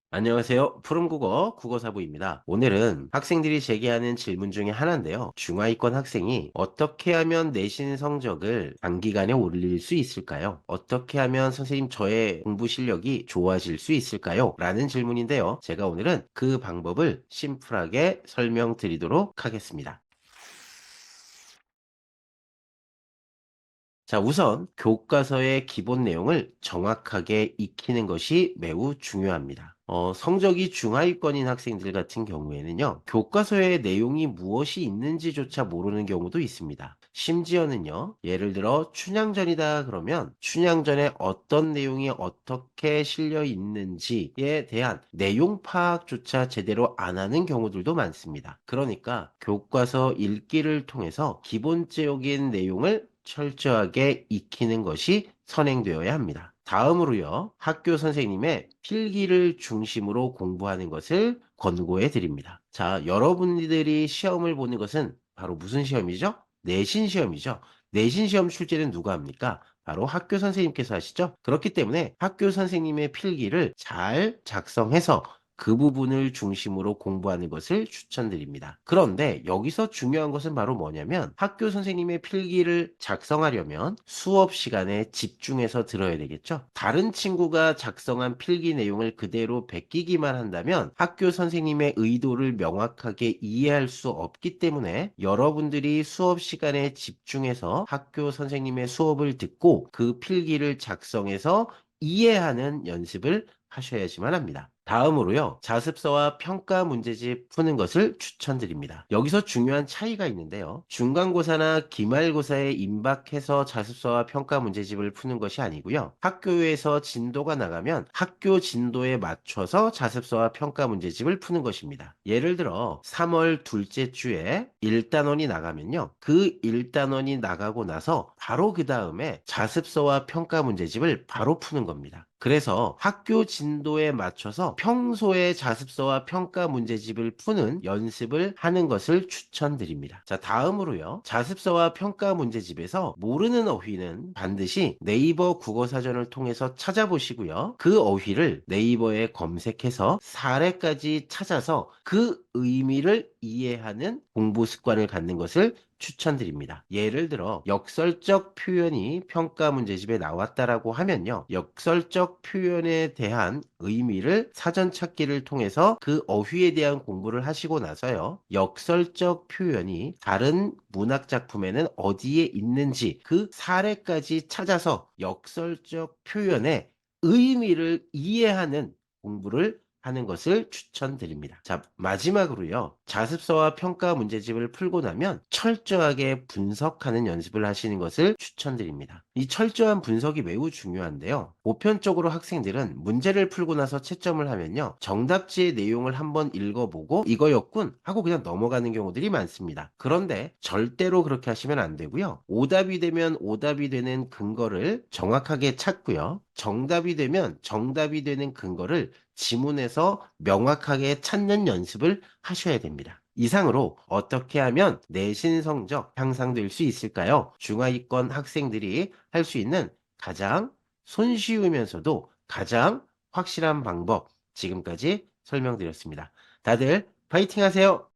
안녕하세요. 푸른국어 국어사부입니다. 오늘은 학생들이 제기하는 질문 중에 하나인데요. 중하위권 학생이 어떻게 하면 내신 성적을 단기간에 올릴 수 있을까요? 어떻게 하면 선생님 저의 공부 실력이 좋아질 수 있을까요? 라는 질문인데요. 제가 오늘은 그 방법을 심플하게 설명드리도록 하겠습니다. 자, 우선 교과서의 기본 내용을 정확하게 익히는 것이 매우 중요합니다. 성적이 중하위권인 학생들 같은 경우에는요, 교과서의 내용이 무엇이 있는지조차 모르는 경우도 있습니다. 심지어는요, 예를 들어 춘향전이다 그러면 춘향전에 어떤 내용이 어떻게 실려 있는지에 대한 내용 파악조차 제대로 안 하는 경우들도 많습니다. 그러니까 교과서 읽기를 통해서 기본적인 내용을 철저하게 익히는 것이 선행되어야 합니다. 다음으로요, 학교 선생님의 필기를 중심으로 공부하는 것을 권고해 드립니다. 자, 여러분들이 시험을 보는 것은 바로 무슨 시험이죠? 내신 시험이죠. 내신 시험 출제는 누가 합니까? 바로 학교 선생님께서 하시죠. 그렇기 때문에 학교 선생님의 필기를 잘 작성해서 그 부분을 중심으로 공부하는 것을 추천드립니다. 그런데 여기서 중요한 것은 바로 뭐냐면 학교 선생님의 필기를 작성하려면 수업 시간에 집중해서 들어야 되겠죠? 다른 친구가 작성한 필기 내용을 그대로 베끼기만 한다면 학교 선생님의 의도를 명확하게 이해할 수 없기 때문에 여러분들이 수업 시간에 집중해서 학교 선생님의 수업을 듣고 그 필기를 작성해서 이해하는 연습을 하셔야지만 합니다. 다음으로요, 자습서와 평가 문제집 푸는 것을 추천드립니다. 여기서 중요한 차이가 있는데요. 중간고사나 기말고사에 임박해서 자습서와 평가 문제집을 푸는 것이 아니고요. 학교에서 진도가 나가면 학교 진도에 맞춰서 자습서와 평가 문제집을 푸는 것입니다. 예를 들어 3월 둘째 주에 1단원이 나가면요. 그 1단원이 나가고 나서 바로 그 다음에 자습서와 평가 문제집을 바로 푸는 겁니다. 그래서 학교 진도에 맞춰서 평소에 자습서와 평가 문제집을 푸는 연습을 하는 것을 추천드립니다. 자, 다음으로요. 자습서와 평가 문제집에서 모르는 어휘는 반드시 네이버 국어사전을 통해서 찾아보시고요. 그 어휘를 네이버에 검색해서 사례까지 찾아서 그 의미를 이해하는 공부 습관을 갖는 것을 추천드립니다. 예를 들어 역설적 표현이 평가 문제집에 나왔다라고 하면요. 역설적 표현에 대한 의미를 사전 찾기를 통해서 그 어휘에 대한 공부를 하시고 나서요. 역설적 표현이 다른 문학 작품에는 어디에 있는지 그 사례까지 찾아서 역설적 표현의 의미를 이해하는 공부를 하는 것을 추천드립니다. 자, 마지막으로요. 자습서와 평가 문제집을 풀고 나면 철저하게 분석하는 연습을 하시는 것을 추천드립니다. 이 철저한 분석이 매우 중요한데요. 보편적으로 학생들은 문제를 풀고 나서 채점을 하면요. 정답지의 내용을 한번 읽어보고 이거였군 하고 그냥 넘어가는 경우들이 많습니다. 그런데 절대로 그렇게 하시면 안 되고요. 오답이 되면 오답이 되는 근거를 정확하게 찾고요. 정답이 되면 정답이 되는 근거를 지문에서 명확하게 찾는 연습을 하셔야 됩니다. 이상으로 어떻게 하면 내신 성적 향상될 수 있을까요? 중하위권 학생들이 할 수 있는 가장 손쉬우면서도 가장 확실한 방법 지금까지 설명드렸습니다. 다들 파이팅 하세요!